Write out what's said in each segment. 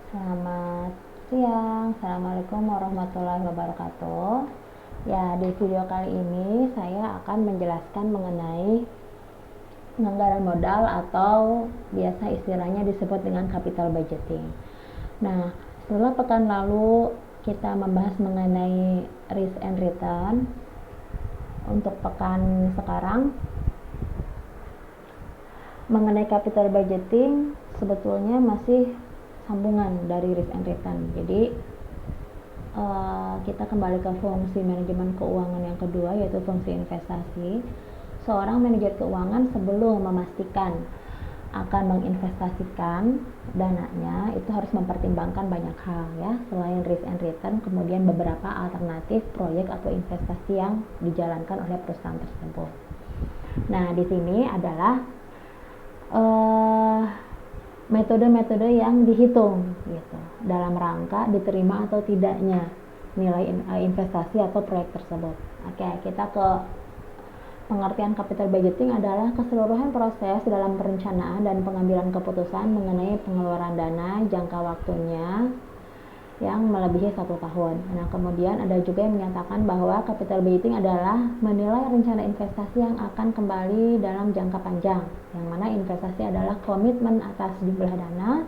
Selamat siang, Assalamualaikum warahmatullahi wabarakatuh. Ya, di video kali ini saya akan menjelaskan mengenai penganggaran modal atau biasa istilahnya disebut dengan capital budgeting. Nah, setelah pekan lalu kita membahas mengenai risk and return, untuk pekan sekarang mengenai capital budgeting sebetulnya masih sambungan dari risk and return. Jadi kita kembali ke fungsi manajemen keuangan yang kedua, yaitu fungsi investasi. Seorang manajer keuangan sebelum memastikan akan menginvestasikan dananya itu harus mempertimbangkan banyak hal ya, selain risk and return, kemudian beberapa alternatif proyek atau investasi yang dijalankan oleh perusahaan tersebut. Nah, di sini adalah metode-metode yang dihitung gitu dalam rangka diterima atau tidaknya nilai investasi atau proyek tersebut. Oke, kita ke pengertian capital budgeting adalah keseluruhan proses dalam perencanaan dan pengambilan keputusan mengenai pengeluaran dana jangka waktunya yang melebihi 1 tahun. Nah, kemudian ada juga yang menyatakan bahwa capital budgeting adalah menilai rencana investasi yang akan kembali dalam jangka panjang, yang mana investasi adalah komitmen atas jumlah dana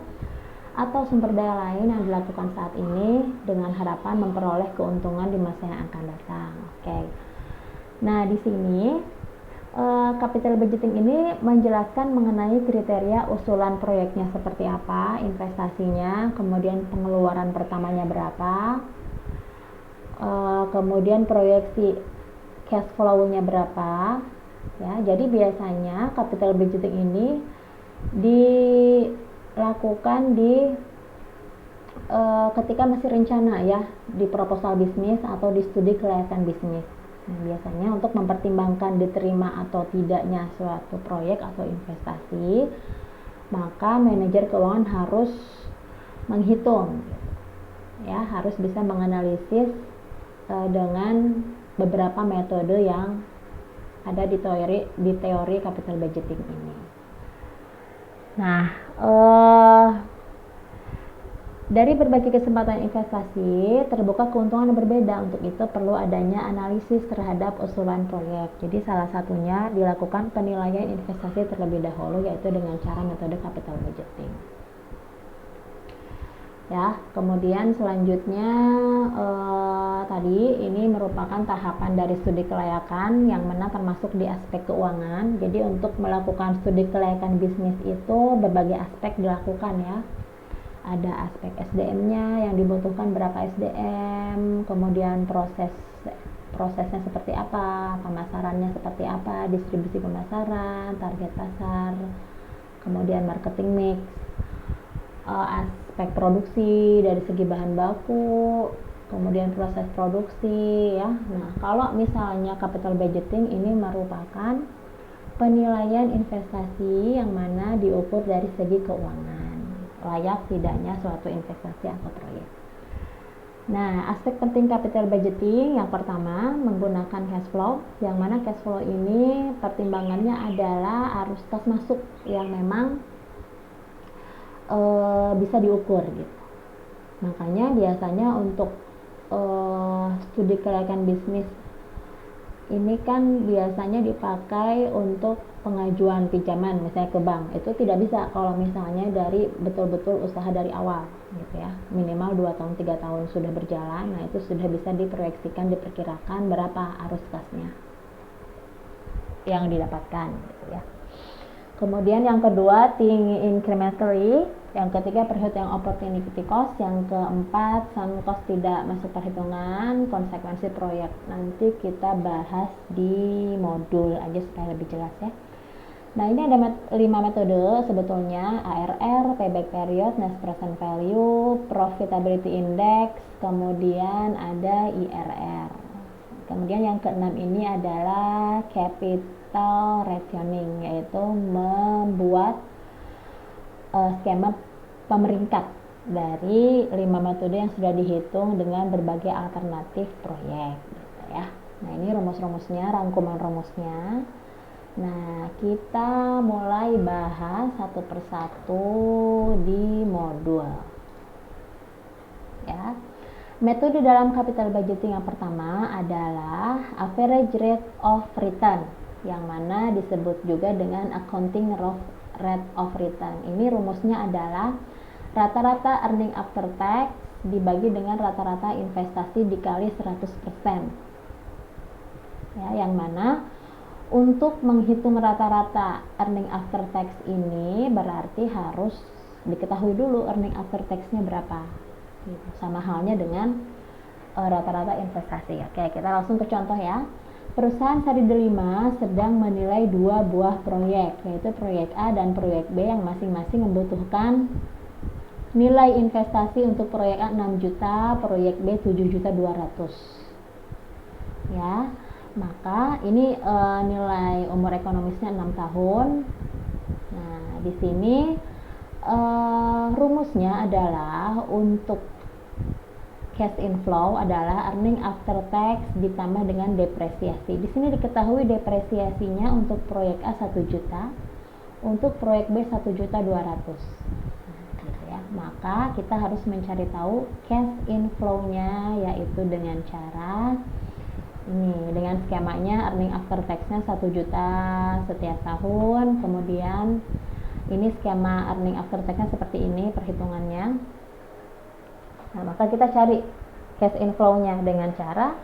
atau sumber daya lain yang dilakukan saat ini dengan harapan memperoleh keuntungan di masa yang akan datang. Oke. Nah, di sini capital budgeting ini menjelaskan mengenai kriteria usulan proyeknya seperti apa, investasinya, kemudian pengeluaran pertamanya berapa, kemudian proyeksi cash flow-nya berapa ya. Jadi biasanya capital budgeting ini dilakukan ketika masih rencana ya, di proposal bisnis atau di studi kelayakan bisnis. Nah, biasanya untuk mempertimbangkan diterima atau tidaknya suatu proyek atau investasi, maka manajer keuangan harus menghitung ya, harus bisa menganalisis dengan beberapa metode yang ada di teori capital budgeting ini. Nah, dari berbagai kesempatan investasi terbuka keuntungan yang berbeda. Untuk itu perlu adanya analisis terhadap usulan proyek. Jadi salah satunya dilakukan penilaian investasi terlebih dahulu, yaitu dengan cara metode capital budgeting. Ya, kemudian selanjutnya tadi ini merupakan tahapan dari studi kelayakan yang mana termasuk di aspek keuangan. Jadi untuk melakukan studi kelayakan bisnis itu berbagai aspek dilakukan ya. Ada aspek SDM-nya yang dibutuhkan berapa SDM, kemudian prosesnya seperti apa, pemasarannya seperti apa, distribusi pemasaran, target pasar, kemudian marketing mix, aspek produksi dari segi bahan baku, kemudian proses produksi ya. Nah, kalau misalnya capital budgeting ini merupakan penilaian investasi yang mana diukur dari segi keuangan, layak tidaknya suatu investasi atau proyek. Nah, aspek penting capital budgeting yang pertama menggunakan cash flow, yang mana cash flow ini pertimbangannya adalah arus kas masuk yang memang bisa diukur gitu. Makanya biasanya untuk studi kelayakan bisnis ini kan biasanya dipakai untuk pengajuan pinjaman misalnya ke bank. Itu tidak bisa kalau misalnya dari betul-betul usaha dari awal gitu ya, minimal 2 tahun 3 tahun sudah berjalan. Nah, itu sudah bisa diproyeksikan, diperkirakan berapa arus kasnya yang didapatkan gitu ya. Kemudian yang kedua think incrementally, yang ketiga perhitungan opportunity cost, yang keempat sunk cost tidak masuk perhitungan, konsekuensi proyek. Nanti kita bahas di modul aja supaya lebih jelas ya. Nah, ini ada 5 metode sebetulnya: ARR, payback period, net present value, profitability index, kemudian ada IRR. Kemudian yang keenam ini adalah capital rationing, yaitu membuat skema pemeringkat dari 5 metode yang sudah dihitung dengan berbagai alternatif proyek gitu ya. Nah, ini rumus-rumusnya, rangkuman rumusnya. Nah, kita mulai bahas satu persatu di modul. Metode dalam capital budgeting yang pertama adalah average rate of return, yang mana disebut juga dengan accounting rate of return. Ini rumusnya adalah rata-rata earning after tax dibagi dengan rata-rata investasi dikali 100%. Ya, yang mana untuk menghitung rata-rata earning after tax ini berarti harus diketahui dulu earning after tax-nya berapa. Gitu. Sama halnya dengan rata-rata investasi. Oke, kita langsung ke contoh ya. Perusahaan Sari Delima sedang menilai 2 buah proyek, yaitu proyek A dan proyek B yang masing-masing membutuhkan nilai investasi untuk proyek A 6 juta, proyek B 7.200.000. Ya, maka ini nilai umur ekonomisnya 6 tahun. Nah, di sini rumusnya adalah untuk cash inflow adalah earning after tax ditambah dengan depresiasi. Di sini diketahui depresiasinya untuk proyek A 1 juta, untuk proyek B 1.200.000. Gitu ya. Maka kita harus mencari tahu cash inflow-nya, yaitu dengan cara ini, dengan skemanya earning after tax-nya 1 juta setiap tahun. Kemudian ini skema earning after tax-nya seperti ini perhitungannya. Nah, maka kita cari cash inflow-nya dengan cara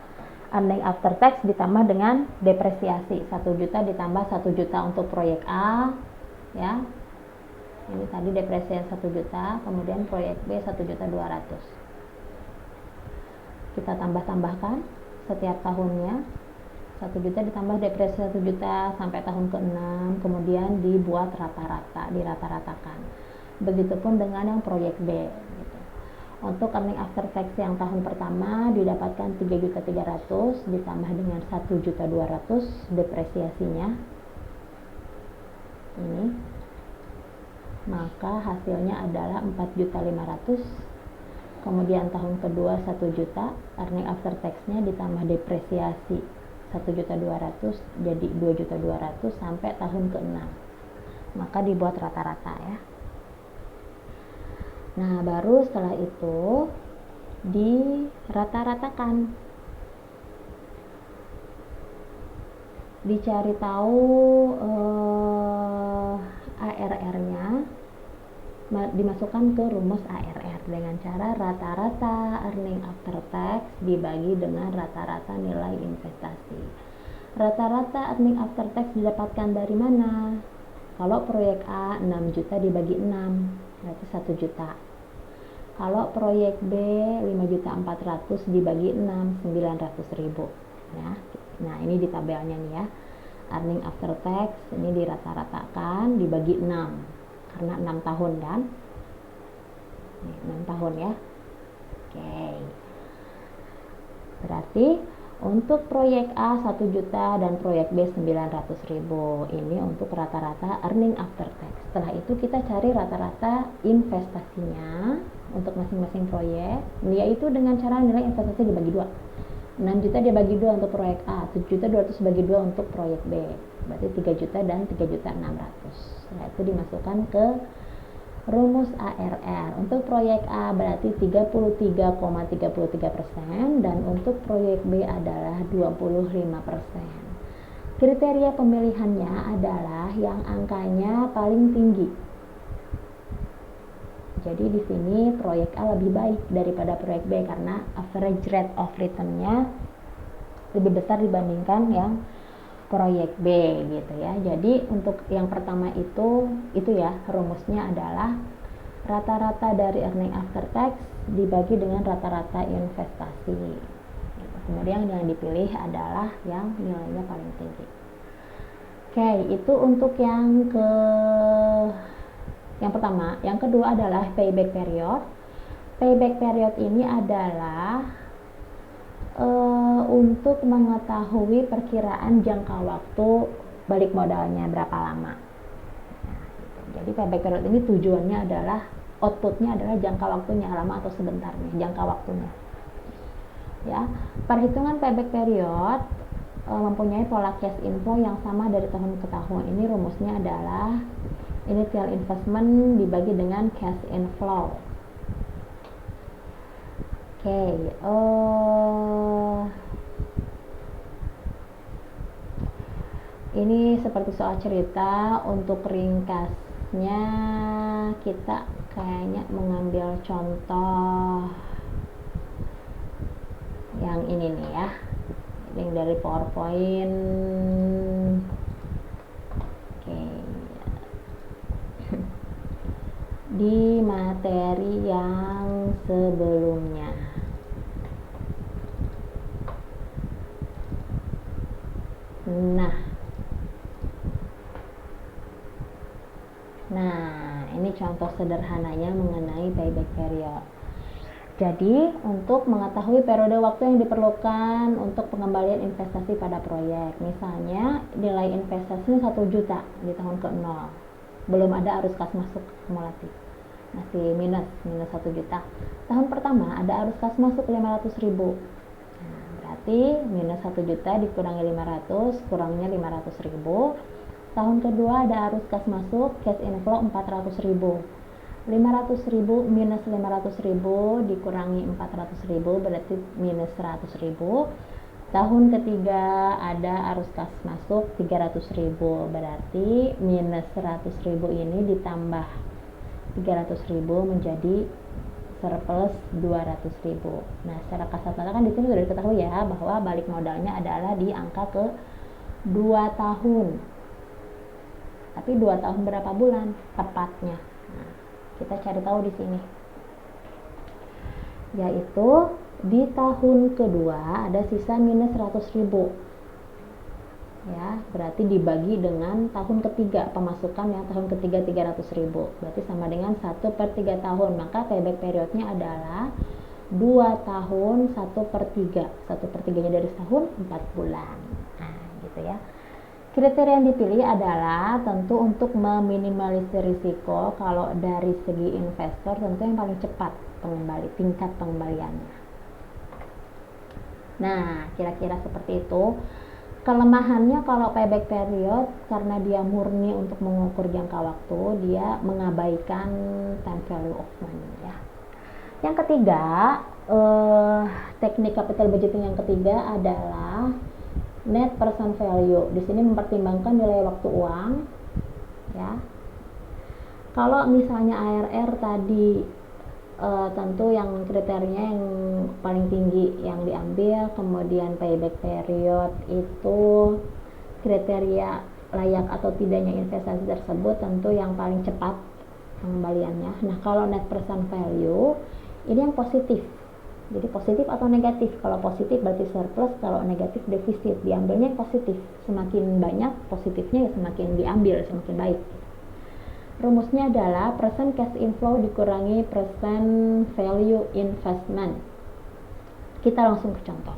earning after tax ditambah dengan depresiasi. 1 juta ditambah 1 juta untuk proyek A, ya. Ini tadi depresiasi 1 juta, kemudian proyek B 1.200.000. Kita tambah-tambahkan setiap tahunnya. 1 juta ditambah depresiasi 1 juta sampai tahun ke-6, kemudian dibuat rata-rata, dirata-ratakan. Begitupun dengan yang proyek B. Gitu. Untuk earning after tax yang tahun pertama didapatkan 3.300.000 ditambah dengan 1.200.000 depresiasinya. Ini. Maka hasilnya adalah 4.500.000. Kemudian tahun kedua 1 juta, earning after tax-nya ditambah depresiasi 1.200.000 jadi 2.200.000 sampai tahun ke-6. Maka dibuat rata-rata ya. Nah, baru setelah itu dirata-ratakan. Dicari tahu ARR-nya, dimasukkan ke rumus ARR dengan cara rata-rata earning after tax dibagi dengan rata-rata nilai investasi. Rata-rata earning after tax didapatkan dari mana? Kalau proyek A 6 juta dibagi 6 berarti 1 juta. Kalau proyek B 5.400.000 dibagi 6 900.000 ya. Nah, ini di tabelnya nih ya. Earning after tax ini dirata-ratakan dibagi 6 karena 6 tahun kan. Nih, 6 tahun ya. Oke. Berarti untuk proyek A 1 juta dan proyek B 900.000. Ini untuk rata-rata earning after tax. Setelah itu kita cari rata-rata investasinya untuk masing-masing proyek, yaitu dengan cara nilai investasi dibagi 2. 6 juta dibagi 2 untuk proyek A, 7.200.000 bagi 2 untuk proyek B. Berarti 3 juta dan 3.600.000. Nah, itu dimasukkan ke rumus ARR. Untuk proyek A berarti 33,33% dan untuk proyek B adalah 25%. Kriteria pemilihannya adalah yang angkanya paling tinggi. Jadi di sini proyek A lebih baik daripada proyek B karena average rate of return-nya lebih besar dibandingkan yang proyek B gitu ya. Jadi untuk yang pertama itu ya rumusnya adalah rata-rata dari earning after tax dibagi dengan rata-rata investasi. Gitu. Kemudian yang dipilih adalah yang nilainya paling tinggi. Oke, itu untuk yang pertama. Yang kedua adalah payback period. Payback period ini adalah untuk mengetahui perkiraan jangka waktu balik modalnya berapa lama. Nah, gitu. Jadi payback period ini tujuannya adalah outputnya adalah jangka waktunya lama atau sebentar nih jangka waktunya. Ya, perhitungan payback period mempunyai pola cash inflow yang sama dari tahun ke tahun. Ini rumusnya adalah initial investment dibagi dengan cash inflow. Ini seperti soal cerita. Untuk ringkasnya kita kayaknya mengambil contoh yang ini nih ya, yang dari PowerPoint. Di materi yang sebelumnya. Nah, ini contoh sederhananya mengenai payback period. Jadi, untuk mengetahui periode waktu yang diperlukan untuk pengembalian investasi pada proyek. Misalnya, nilai investasinya 1 juta di tahun ke-0. Belum ada arus kas masuk kumulatif. Masih minus 1 juta. Tahun pertama ada arus kas masuk 500.000. Nah, berarti minus 1 juta dikurangi 500, kurangnya 500.000. Tahun kedua ada arus kas masuk, cash inflow 400.000. 500.000 minus 500.000 dikurangi 400.000 berarti minus 100.000. Tahun ketiga ada arus kas masuk 300.000, berarti minus 100.000 ini ditambah 300.000 menjadi surplus 200.000. Nah, secara kasat mata kan di sini sudah diketahui ya bahwa balik modalnya adalah di angka ke 2 tahun. Tapi 2 tahun berapa bulan tepatnya? Nah, kita cari tahu di sini. Yaitu di tahun kedua ada sisa minus 100.000. Ya, berarti dibagi dengan tahun ketiga, pemasukan yang tahun ketiga 300.000. Berarti sama dengan 1/3 tahun. Maka payback periodnya adalah 2 tahun 1/3. 1/3-nya dari setahun 4 bulan. Nah, gitu ya. Kriteria yang dipilih adalah tentu untuk meminimalisir risiko. Kalau dari segi investor tentu yang paling cepat tingkat pengembaliannya. Nah, kira-kira seperti itu. Kelemahannya kalau payback period, karena dia murni untuk mengukur jangka waktu, dia mengabaikan time value of money ya. Yang ketiga, teknik capital budgeting yang ketiga adalah net present value. Di sini mempertimbangkan nilai waktu uang ya. Kalau misalnya ARR tadi tentu yang kriterianya yang paling tinggi yang diambil, kemudian payback period itu kriteria layak atau tidaknya investasi tersebut tentu yang paling cepat pengembaliannya. Nah, kalau net present value ini yang positif. Jadi positif atau negatif? Kalau positif berarti surplus, kalau negatif defisit. Diambilnya yang positif. Semakin banyak positifnya ya semakin diambil, semakin baik. Rumusnya adalah persen cash inflow dikurangi persen value investment. Kita langsung ke contoh.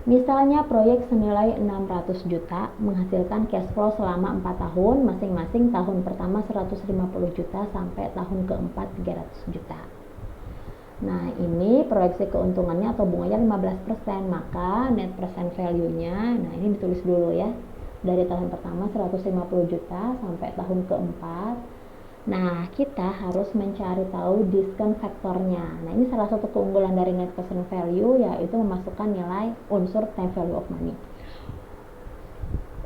Misalnya proyek senilai 600 juta menghasilkan cash flow selama 4 tahun, masing-masing tahun pertama 150 juta sampai tahun keempat 300 juta. Nah, ini proyeksi keuntungannya atau bunganya 15%, maka net present value-nya, nah ini ditulis dulu ya. Dari tahun pertama 150 juta sampai tahun keempat. Nah, kita harus mencari tahu discount faktornya. Nah, ini salah satu keunggulan dari net present value, yaitu memasukkan nilai unsur time value of money.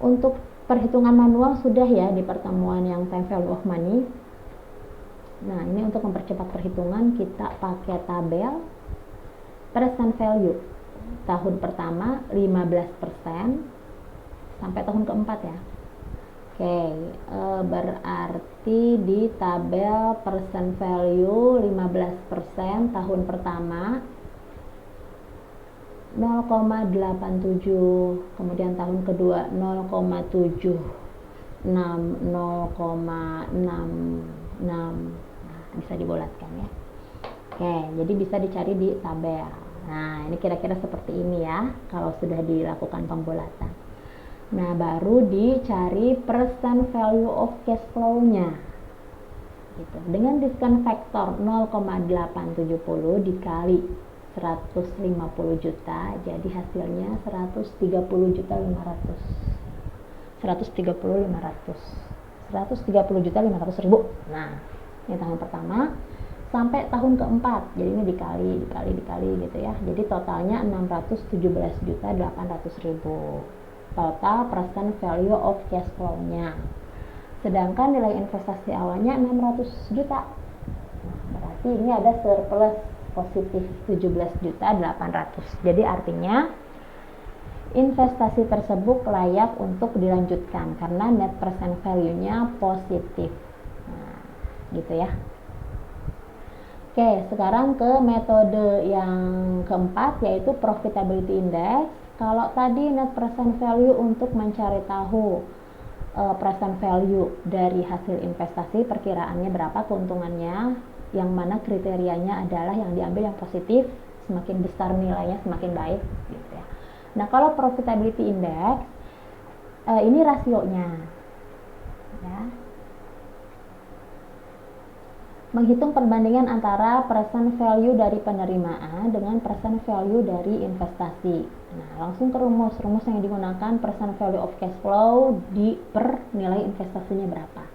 Untuk perhitungan manual sudah ya di pertemuan yang time value of money. Nah, ini untuk mempercepat perhitungan kita pakai tabel present value. Tahun pertama 15% sampai tahun keempat ya. Oke, berarti di tabel present value 15% tahun pertama 0,87, kemudian tahun kedua 0,76, 0,66. Nah, bisa dibulatkan ya. Oke, jadi bisa dicari di tabel. Nah, ini kira-kira seperti ini ya kalau sudah dilakukan pembulatan. Nah, baru dicari percent value of cash flow-nya. Gitu. Dengan discount factor 0,870 dikali 150 juta, jadi hasilnya 130 juta 500. Nah, ini tahun pertama sampai tahun keempat. Jadi ini dikali gitu ya. Jadi totalnya 617.800.000 total present value of cash flow-nya. Sedangkan nilai investasi awalnya 600 juta. Berarti ini ada surplus positif 17.800.000. Jadi artinya investasi tersebut layak untuk dilanjutkan karena net present value-nya positif. Nah, gitu ya. Oke, sekarang ke metode yang keempat, yaitu profitability index. Kalau tadi net present value untuk mencari tahu present value dari hasil investasi, perkiraannya berapa keuntungannya, yang mana kriterianya adalah yang diambil yang positif, semakin besar nilainya semakin baik gitu ya. Nah, kalau profitability index ini rasionya ya, menghitung perbandingan antara present value dari penerimaan dengan present value dari investasi. Nah, langsung ke rumus yang digunakan, present value of cash flow per nilai investasinya berapa.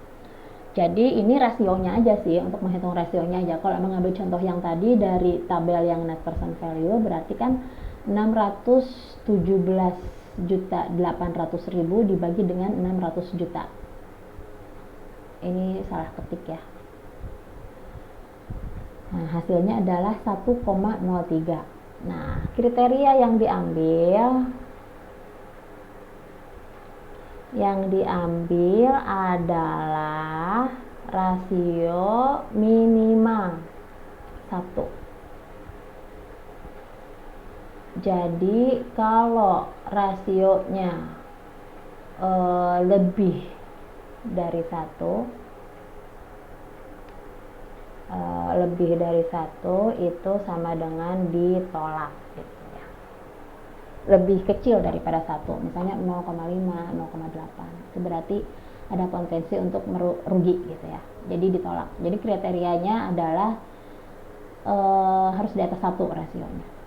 Jadi ini rasionya aja sih, untuk menghitung rasionya aja. Kalau mengambil contoh yang tadi dari tabel yang net present value, berarti kan 617.800.000 dibagi dengan 600 juta. Ini salah ketik ya. Nah, hasilnya adalah 1,03. Nah, kriteria yang diambil adalah rasio minimal 1. Jadi kalau rasionya lebih dari 1, itu sama dengan ditolak gitu ya. Lebih kecil daripada 1, misalnya 0,5, 0,8, itu berarti ada potensi untuk merugi gitu ya, jadi ditolak. Jadi kriterianya adalah harus di atas 1 rasionya.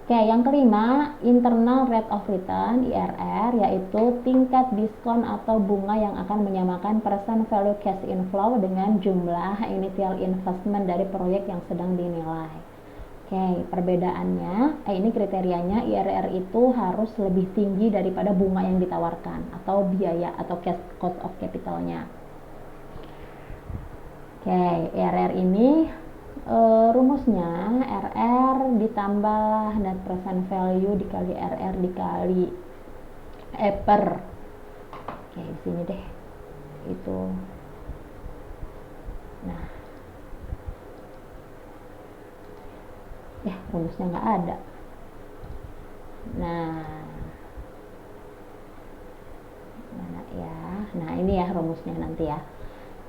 Oke, yang kelima, internal rate of return (IRR), yaitu tingkat diskon atau bunga yang akan menyamakan present value cash inflow dengan jumlah initial investment dari proyek yang sedang dinilai. Oke, perbedaannya, ini kriterianya, IRR itu harus lebih tinggi daripada bunga yang ditawarkan atau biaya atau cost of capitalnya. Oke, IRR ini rumusnya RR ditambah net present value dikali RR dikali per. Oke, di sini deh itu. Nah, rumusnya nggak ada. Nah, mana ya? Nah, ini ya rumusnya nanti ya.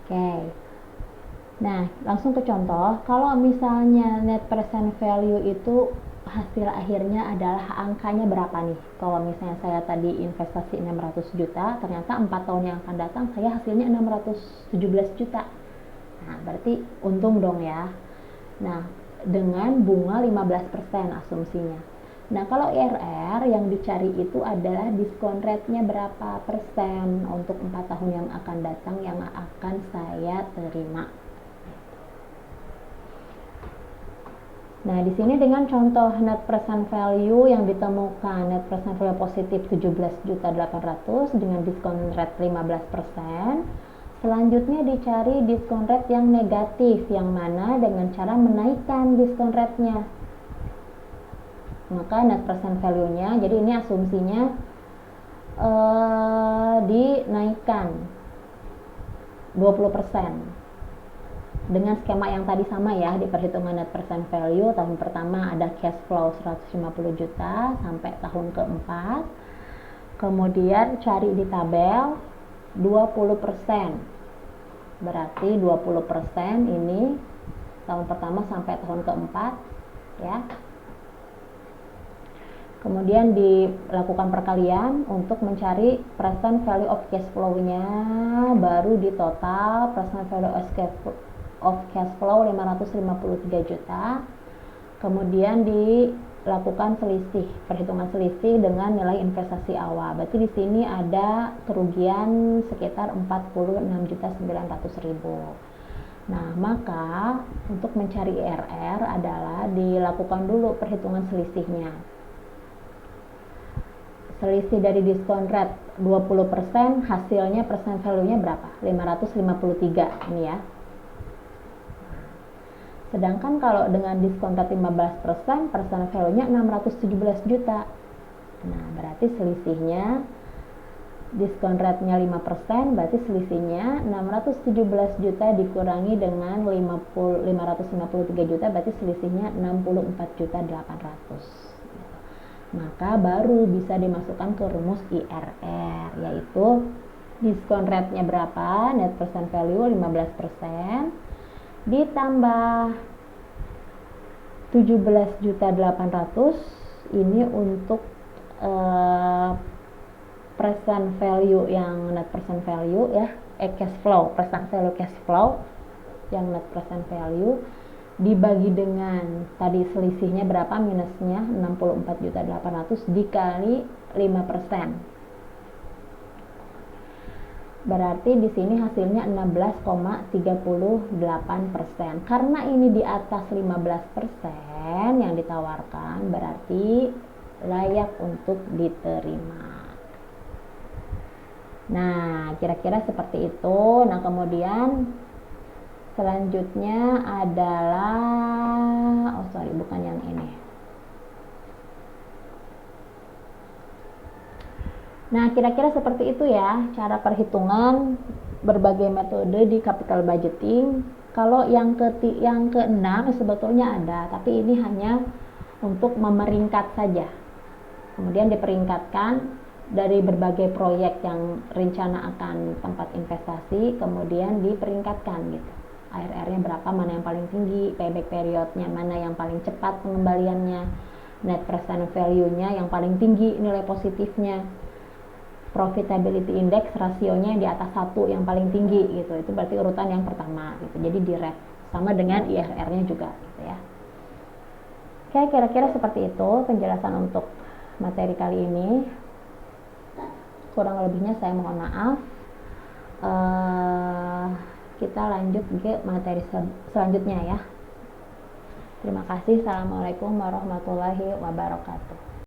Oke. Nah, langsung ke contoh. Kalau misalnya net present value itu hasil akhirnya adalah angkanya berapa nih? Kalau misalnya saya tadi investasi 600 juta, ternyata 4 tahun yang akan datang saya hasilnya 617 juta. Nah, berarti untung dong ya. Nah, dengan bunga 15% asumsinya. Nah, kalau IRR yang dicari itu adalah diskon rate-nya berapa persen untuk 4 tahun yang akan datang yang akan saya terima. Nah, di sini dengan contoh net present value yang ditemukan, net present value positif 17.800.000 dengan diskon rate 15%. Selanjutnya dicari diskon rate yang negatif, yang mana dengan cara menaikkan diskon rate-nya. Maka net present value-nya, jadi ini asumsinya dinaikkan 20%. Dengan skema yang tadi sama ya, di perhitungan net present value tahun pertama ada cash flow 150 juta sampai tahun keempat. Kemudian cari di tabel 20%. Berarti 20% ini tahun pertama sampai tahun keempat ya. Kemudian dilakukan perkalian untuk mencari present value of cash flow-nya, baru di total present value of cash flow 553 juta. Kemudian dilakukan perhitungan selisih dengan nilai investasi awal. Berarti di sini ada kerugian sekitar 46.900.000. Nah, maka untuk mencari IRR adalah dilakukan dulu perhitungan selisihnya. Selisih dari diskon rate 20%, hasilnya persen value-nya berapa? 553 ini ya. Sedangkan kalau dengan diskon rate 15%, persen value-nya 617 juta. Nah, berarti selisihnya diskon rate-nya 5%, berarti selisihnya 617 juta dikurangi dengan 553 juta, berarti selisihnya 64.800.000. Maka baru bisa dimasukkan ke rumus IRR, yaitu diskon rate-nya berapa, net present value 15%, ditambah 17.800.000 ini untuk present value yang net present value ya, cash flow, present value cash flow yang net present value dibagi dengan tadi selisihnya berapa, minusnya 64.800.000 dikali 5%. Berarti di sini hasilnya 16,38%. Karena ini di atas 15% yang ditawarkan, berarti layak untuk diterima. Nah, kira-kira seperti itu. Nah, kemudian selanjutnya adalah bukan yang ini. Nah, kira-kira seperti itu ya cara perhitungan berbagai metode di capital budgeting. Kalau yang keenam sebetulnya ada, tapi ini hanya untuk memeringkat saja. Kemudian diperingkatkan dari berbagai proyek yang rencana akan tempat investasi, kemudian diperingkatkan gitu. IRR-nya berapa, mana yang paling tinggi, payback period-nya mana yang paling cepat pengembaliannya, net present value-nya yang paling tinggi nilai positifnya, profitability index rasionya di atas 1 yang paling tinggi gitu. Itu berarti urutan yang pertama gitu. Jadi di rate sama dengan IRR-nya juga gitu ya. Oke, kira-kira seperti itu penjelasan untuk materi kali ini. Kurang lebihnya saya mohon maaf. Kita lanjut ke materi selanjutnya ya. Terima kasih. Assalamualaikum warahmatullahi wabarakatuh.